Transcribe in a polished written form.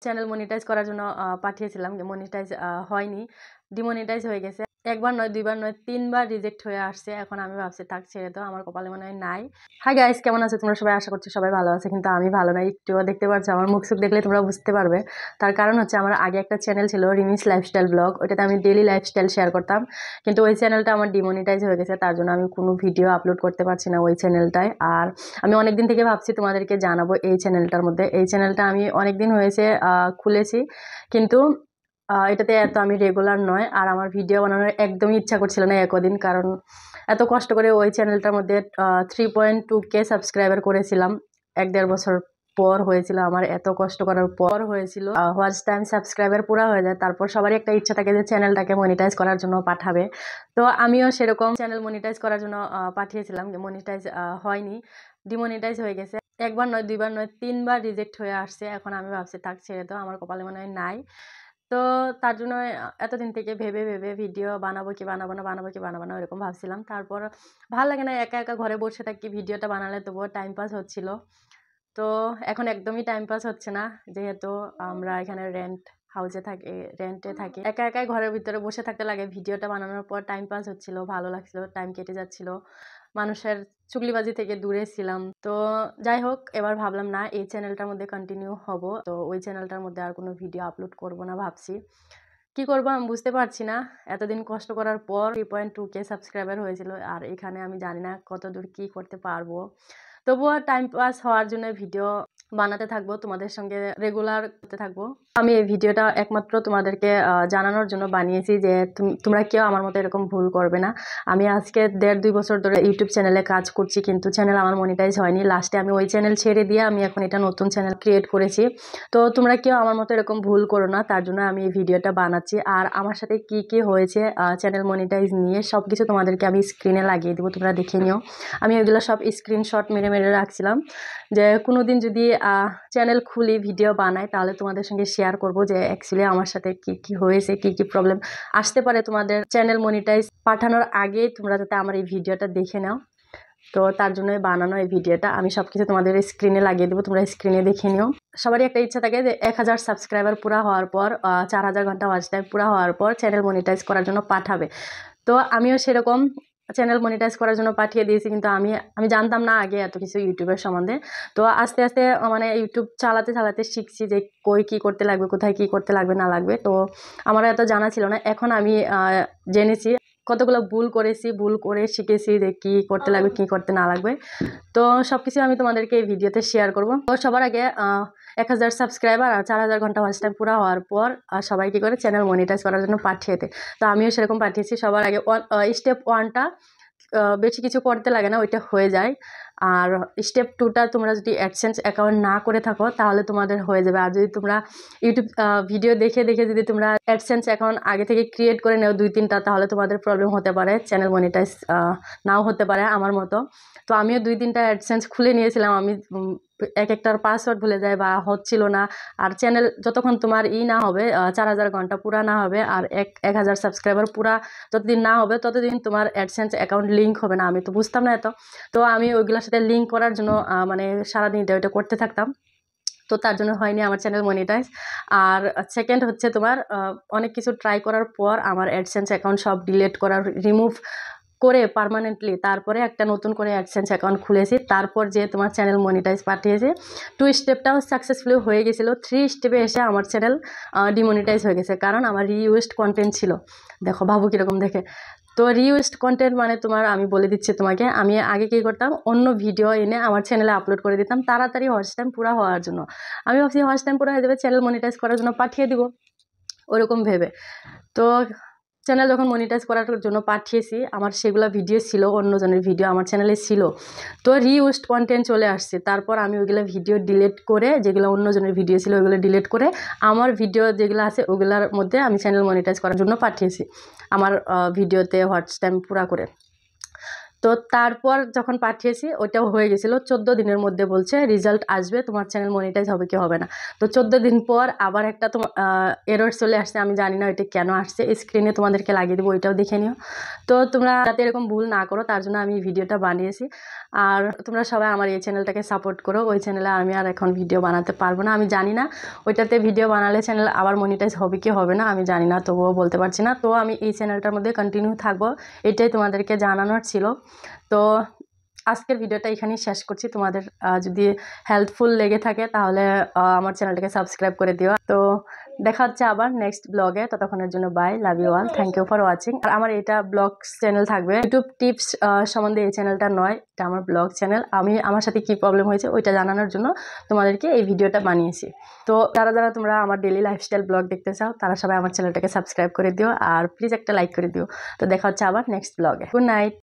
Channel monetize করার জন্য পাঠিয়েছিলাম, মনিটাইজ হয়নি, ডিমনিটাইজ হয়ে গেছে। একবার নয়, দুইবার নয়, 3 বার রিজেক্ট হয়ে আসছে। এখন আমি ভাবছি থাক ছেড়ে দাও, আমার কপালে মনে হয় নাই। হাই গাইস, কেমন আছো তোমরা সবাই? আশা করছি সবাই ভালো আছে, কিন্তু আমি ভালো নাই। একটুও দেখতে পাচ্ছ আমার মুখ সুখ দেখলে তোমরা বুঝতে পারবে। তার কারণ হচ্ছে আমার আগে একটা চ্যানেল ছিল রিমিস লাইফস্টাইল ব্লগ, ওইটাতে আমি ডেইলি লাইফস্টাইল শেয়ার করতাম, কিন্তু ওই চ্যানেলটা আমার ডিমনিটাইজ হয়ে গেছে। তার জন্য আমি কোনো ভিডিও আপলোড করতে পারছি না ওই চ্যানেলটায়। আর আমি অনেকদিন থেকে ভাবছি তোমাদেরকে জানাবো এই চ্যানেলটার মধ্যে। এই চ্যানেলটা আমি অনেকদিন হয়েছে খুলেছি, কিন্তু এটাতে এত আমি রেগুলার নয়। আর আমার ভিডিও বানানোর একদমই ইচ্ছা করছিল না একদিন, কারণ এত কষ্ট করে ওই চ্যানেলটার মধ্যে 3.2K সাবস্ক্রাইবার করেছিলাম। 1-1.5 বছর পর হয়েছিল আমার, এত কষ্ট করার পর হয়েছিল। ওয়াচ টাইম সাবস্ক্রাইবার পুরো হয়ে যায়, তারপর সবারই একটা ইচ্ছা থাকে যে চ্যানেলটাকে মনিটাইজ করার জন্য পাঠাবে। তো আমিও সেরকম চ্যানেল মনিটাইজ করার জন্য পাঠিয়েছিলাম, মনিটাইজ হয়নি, ডিমনিটাইজ হয়ে গেছে। একবার নয়, দুইবার নয়, 3 বার রিজেক্ট হয়ে আসছে। এখন আমি ভাবছি থাক ছেড়ে দাও, আমার কপালে মনে হয় নাই। তো তার জন্য এতদিন থেকে ভেবে ভেবে ভিডিও বানাবো কি বানাবো না, বানাবো কি বানাবো না এরকম ভাবছিলাম। তারপর ভালো লাগে না একা একা ঘরে বসে থাকি, ভিডিওটা বানালে তবুও টাইম পাস হচ্ছিল। তো এখন একদমই টাইম পাস হচ্ছে না, যেহেতু আমরা এখানে রেন্টে থাকি। একা একাই ঘরের ভিতরে বসে থাকতে লাগে। ভিডিওটা বানানোর পর টাইম পাস হচ্ছিল, ভালো লাগছিল, টাইম কেটে যাচ্ছিল, মানুষের চুগলিবাজি থেকে দূরে ছিলাম। তো যাই হোক, এবার ভাবলাম না, এই চ্যানেলটার মধ্যে কন্টিনিউ হব। তো ওই চ্যানেলটার মধ্যে আর কোনো ভিডিও আপলোড করব না ভাবছি। কি করবো আমি বুঝতে পারছি না। এতদিন কষ্ট করার পর 3.2K সাবস্ক্রাইবার হয়েছিল, আর এখানে আমি জানি না কত দূর কি করতে পারবো। তবুও টাইম পাস হওয়ার জন্য ভিডিও বানাতে থাকবো, তোমাদের সঙ্গে রেগুলার করতে থাকবো। আমি এই ভিডিওটা একমাত্র তোমাদেরকে জানানোর জন্য বানিয়েছি যে তোমরা কেউ আমার মতো এরকম ভুল করবে না। আমি আজকে 1.5-2 বছর ধরে ইউটিউব চ্যানেলে কাজ করছি, কিন্তু চ্যানেল আমার মনিটাইজ হয়নি। লাস্টে আমি ওই চ্যানেল ছেড়ে দিয়ে আমি এখন এটা নতুন চ্যানেল ক্রিয়েট করেছি। তো তোমরা কেউ আমার মতো এরকম ভুল করো না, তার জন্য আমি এই ভিডিওটা বানাচ্ছি। আর আমার সাথে কি কি হয়েছে চ্যানেল মনিটাইজ নিয়ে সব কিছু তোমাদেরকে আমি স্ক্রিনে লাগিয়ে দেবো, তোমরা দেখে নিও। আমি ওইগুলো সব স্ক্রিনশট মেরে মেরে রাখছিলাম, যে কোনো দিন যদি চ্যানেল খুলি ভিডিও বানাই তাহলে তোমাদের সঙ্গে শেয়ার করব যে অ্যাকচুয়ালি আমার সাথে কি কি হয়েছে, কি কি প্রবলেম আসতে পারে তোমাদের চ্যানেল মনিটাইজ পাঠানোর আগে, তোমরা যাতে আমার এই ভিডিওটা দেখে নাও। তো তার জন্যই বানানো এই ভিডিওটা। আমি সবকিছু তোমাদের স্ক্রিনে লাগিয়ে দেবো, তোমরা স্ক্রিনে দেখে নিও। সবারই একটা ইচ্ছা থাকে যে 1000 সাবস্ক্রাইবার পুরা হওয়ার পর 4000 ঘন্টা ওয়াচ টাইম পুরা হওয়ার পর চ্যানেল মনিটাইজ করার জন্য পাঠাবে। তো আমিও সেরকম চ্যানেল মনিটাইজ করার জন্য পাঠিয়ে দিয়েছি, কিন্তু আমি জানতাম না আগে এত কিছু ইউটিউবের সম্বন্ধে। তো আস্তে আস্তে মানে ইউটিউব চালাতে চালাতে শিখছি যে কই কী করতে লাগবে, কোথায় কী করতে লাগবে না লাগবে। তো আমার এত জানা ছিল না, এখন আমি জেনেছি। কতগুলো ভুল করেছি, ভুল করে শিখেছি যে কী করতে লাগবে কী করতে না লাগবে। তো সব কিছু আমি তোমাদেরকে এই ভিডিওতে শেয়ার করব। তো সবার আগে 1000 সাবস্ক্রাইবার আর 4000 ঘন্টা ওয়াচ টাইম পুরো হওয়ার পর সবাই কী করে চ্যানেল মনিটাইজ করার জন্য পাঠিয়ে দেয়। তো আমিও সেরকম পাঠিয়েছি। সবার আগে স্টেপ 1টা বেশি কিছু করতে লাগে না, ওইটা হয়ে যায়। আর স্টেপ 2টা তোমরা যদি অ্যাডসেন্স অ্যাকাউন্ট না করে থাকো তাহলে তোমাদের হয়ে যাবে। আর যদি তোমরা ইউটিউব ভিডিও দেখে দেখে যদি তোমরা অ্যাডসেন্স অ্যাকাউন্ট আগে থেকে ক্রিয়েট করে নেও 2-3টা, তাহলে তোমাদের প্রবলেম হতে পারে, চ্যানেল মনিটাইজ নাও হতে পারে আমার মতো। তো আমিও 2-3টা অ্যাডসেন্স খুলে নিয়েছিলাম। আমি এক একটার পাসওয়ার্ড ভুলে যায় বা হচ্ছিল না। আর চ্যানেল যতক্ষণ তোমার না হবে 4000 ঘন্টা পুরা না হবে আর 1000 সাবস্ক্রাইবার পুরা যতদিন না হবে ততদিন তোমার অ্যাডসেন্স অ্যাকাউন্ট লিঙ্ক হবে না। আমি তো বুঝতাম না এত। তো আমি ওইগুলোর সাথে লিঙ্ক করার জন্য মানে সারাদিন এটা করতে থাকতাম। তো তার জন্য হয়নি আমার চ্যানেল মনিটাইজ। আর সেকেন্ড হচ্ছে তোমার অনেক কিছু ট্রাই করার পর আমার অ্যাডসেন্স অ্যাকাউন্ট সব ডিলিট করার, রিমুভ করে পার্মানেন্টলি তারপরে একটা নতুন করে অ্যাডসেন্স অ্যাকাউন্ট খুলেছি। তারপর যে তোমার চ্যানেল মনিটাইজ পাঠিয়েছে 2 স্টেপটাও সাকসেসফুলি হয়ে গেছিলো। 3 স্টেপে এসে আমার চ্যানেল ডিমনিটাইজ হয়ে গেছে, কারণ আমার রিইউজড কন্টেন্ট ছিল। দেখো ভাবো কীরকম দেখে। তো রিইউজড কন্টেন্ট মানে তোমার আমি বলে দিচ্ছি তোমাকে, আমি আগে কী করতাম, অন্য ভিডিও এনে আমার চ্যানেলে আপলোড করে দিতাম তাড়াতাড়ি ওয়াচ টাইম পুরা হওয়ার জন্য। আমি ভাবছি ওয়াচ টাইম পুরা হয়ে যাবে, চ্যানেল মনিটাইজ করার জন্য পাঠিয়ে দিব ওরকম ভেবে। তো চ্যানেল যখন মনিটাইজ করার জন্য পাঠিয়েছি, আমার সেগুলো ভিডিও ছিল, অন্যজনের ভিডিও আমার চ্যানেলে ছিল। তো রিইউজড কন্টেন্ট চলে আসছে। তারপর আমি ওইগুলো ভিডিও ডিলিট করে, যেগুলো অন্যজনের ভিডিও ছিল ওইগুলো ডিলিট করে আমার ভিডিও যেগুলো আছে ওগুলোর মধ্যে আমি চ্যানেল মনিটাইজ করার জন্য পাঠিয়েছি আমার ভিডিওতে ওয়াচ টাইম পুরা করে। তো তারপর যখন পাঠিয়েছি ওইটাও হয়ে গেছিলো, 14 দিনের মধ্যে বলছে রেজাল্ট আসবে, তোমার চ্যানেল মনিটাইজ হবে কি হবে না। তো 14 দিন পর আবার একটা তোমার এরর চলে আসছে, আমি জানি না ওইটা কেন আসছে, স্ক্রিনে তোমাদেরকে লাগিয়ে দেবো, ওইটাও দেখে নিও। তো তোমরা যাতে এরকম ভুল না করো তার জন্য আমি ভিডিওটা বানিয়েছি। আর তোমরা সবাই আমার এই চ্যানেলটাকে সাপোর্ট করো। ওই চ্যানেলে আমি আর এখন ভিডিও বানাতে পারবো না, আমি জানি না ওইটাতে ভিডিও বানালে চ্যানেল আবার মনিটাইজ হবে কি হবে না, আমি জানি না, তবুও বলতে পারছি না। তো আমি এই চ্যানেলটার মধ্যে কন্টিনিউ থাকবো, এটাই তোমাদেরকে জানানোর ছিল। তো আজকের ভিডিওটা এখানেই শেষ করছি। তোমাদের যদি হেল্পফুল লেগে থাকে তাহলে আমার চ্যানেলটাকে সাবস্ক্রাইব করে দিও। তো দেখা হচ্ছে আবার নেক্সট ব্লগে, ততক্ষণের জন্য bye, love you all, thank you for watching. আর আমার এটা ব্লগ চ্যানেল থাকবে, ইউটিউব টিপস সম্বন্ধে এই চ্যানেলটা নয়, এটা আমার ব্লগ চ্যানেল। আমি আমার সাথে কি প্রবলেম হয়েছে ওইটা জানানোর জন্য তোমাদেরকে এই ভিডিওটা বানিয়েছি। তো যারা যারা তোমরা আমার ডেলি লাইফস্টাইল ব্লগ দেখতে চাও তারা সবাই আমার চ্যানেলটাকে সাবস্ক্রাইব করে দিও, আর প্লিজ একটা লাইক করে দিও। তো দেখা হচ্ছে আবার নেক্সট ব্লগে। Good night.